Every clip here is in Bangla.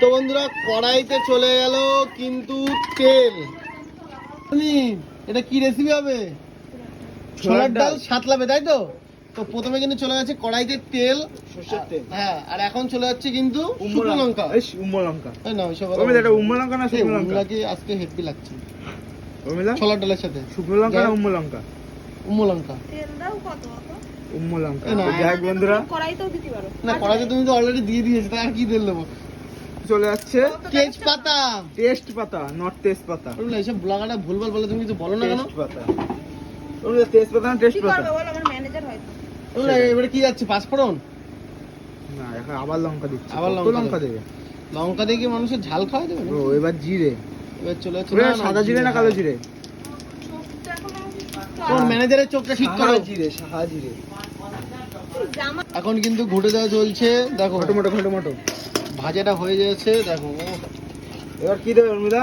তো বন্ধুরা কড়াইতে চলে গেল কিন্তু তেল। এটা কি রেসিপি হবে? ছোলার ডাল সাতলাবে, তাই তো? তো প্রথমে কিন্তু চলে গেছে কড়াইতে তেল, সরষের তেল। হ্যাঁ, আর এখন চলে যাচ্ছে কিন্তু শুকনো লঙ্কা। উম্মা লঙ্কা না ওইসব এটা উম্মা লঙ্কা না শুকনো লঙ্কা? কি আজকে হেভি লাগছে ওমিলা ছোলার ডালের সাথে। শুকনো লঙ্কা না উম্মা লঙ্কা? উম্মা লঙ্কা। তেল দাও কত উম্মা লঙ্কা। না, যাই বন্ধুরা, কড়াইতেও দিতে পারো। না কড়াইতে তুমি তো অলরেডি দিয়ে দিয়েছো, তাই আর কি তেল দেবো? চলে যাচ্ছে তেজপাতা, টেস্ট পাতা, নট তেজ পাতা। এইসব ব্লগাটা ভুলভাল বলে তুমি কিছু বলো না কেন? টেস্ট পাতা। ওমিলা তেজ পাতা না টেস্ট কি পাতা? করবে বল, আমার ম্যানেজার হয়তো। এবারে কি যাচ্ছে? পাঁচফোড়ন? না, এখন আবার লঙ্কা দিচ্ছে। আবার কত লঙ্কা দেবে? লঙ্কা দিয়ে কি মানুষের ঝাল খাওয়া যাবে না? ও এবার জিরে। এবার চলে যাচ্ছে ওটা সাদা জিরে না কালো জিরে? চোখটা এখন তোমার ম্যানেজারের চোখটা ঠিক করো। জিরে, সাদা জিরে। জামা এখন কিন্তু ঘুটে দেওয়া চলছে, দেখো টমেটো। ভাজাটা হয়ে যাচ্ছে, দেখো। এবার কি দেবে উর্মিলা?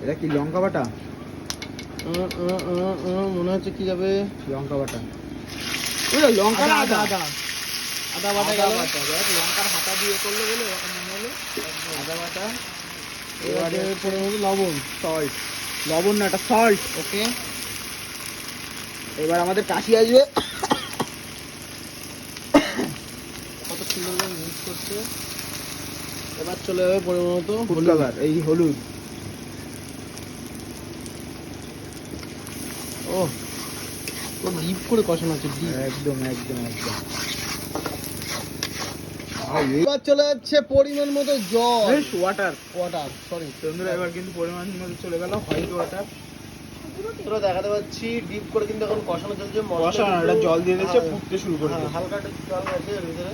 এটা কি লঙ্কা বাটা? মনে হচ্ছে কি যাবে? লঙ্কা বাটা। ওই লঙ্কা না আদা। আদা বাটা গেল। দেখ লঙ্কার হাতা দিয়ে করলে বলে এরকম মনে হলো। আদা বাটা। এবারে পরিমাণ মতো লবণ, সল্ট। লবণ না, এটা সল্ট। ওকে। এবার আমাদের কাশি আসবে। কত সুন্দর করে মিক্স করছে। এবার চলে যাবে পরিমাণ মতো ফুড কালার, এই হলুদ। ও ডিপ করে কষানো হচ্ছে, ডিপ। একদম। এবার চলে যাচ্ছে পরিমাণ মতো জল, ওয়াটার। সরি বন্ধুরা, এবার কিন্তু পরিমাণ মতো চলে গেল হোয়াইট ওয়াটার। তোরা দেখাতে পাচ্ছি ডিপ করে কিন্তু এখন কষানো চলছে। কষানো, এটা জল দিয়ে দিয়েছে, ফুটতে শুরু করে দিয়েছে। হালকা একটু জল আছে এর ভিতরে।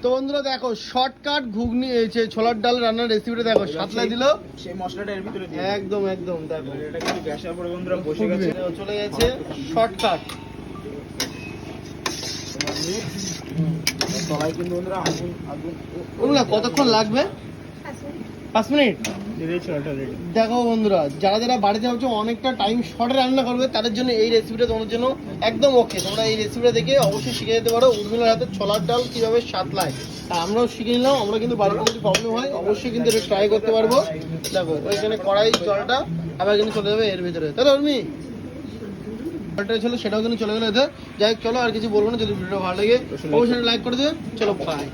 তো বন্ধুরা দেখো, শর্টকাট ঘুগনি ছোলার ডাল রান্নার রেসিপিটা দেখো, সাতলাই দিল সেই মশলাটা এর ভিতরে দিয়ে একদম দেখো। এটা কিন্তু গ্যাসের উপরে বন্ধুরা বসে গেছে। চলে গেছে শর্টকাট। সবাই কিন্তু বন্ধুরা ওগুলা কতক্ষণ লাগবে? 5 মিনিট। দেখো বন্ধুরা, যারা বাড়িতে ভাবছো অনেকটা টাইম শর্টে রান্না করবে, তাদের জন্য এই রেসিপিটা তোমাদের জন্য একদম ওকে। তোমরা এই রেসিপিটা দেখে অবশ্যই শিখে যেতে পারো উর্মিলার হাতে ছোলার ডাল কিভাবে সাতলায়। আর আমরাও শিখে নিলাম। আমরা কিন্তু বাড়িতে যদি প্রবলেম হয় অবশ্যই কিন্তু এটা ট্রাই করতে পারবো। দেখো ওইখানে কড়াই জলটা আবার কিন্তু চলে যাবে এর ভিতরে, তাই তো উর্মি? জলটা ছিল সেটাও কিন্তু চলে গেলো এতে। যাই হোক, চলো আর কিছু বলবো না। যদি ভিডিওটা ভালো লাগে অবশ্যই লাইক করে দেবে। চলো বাই।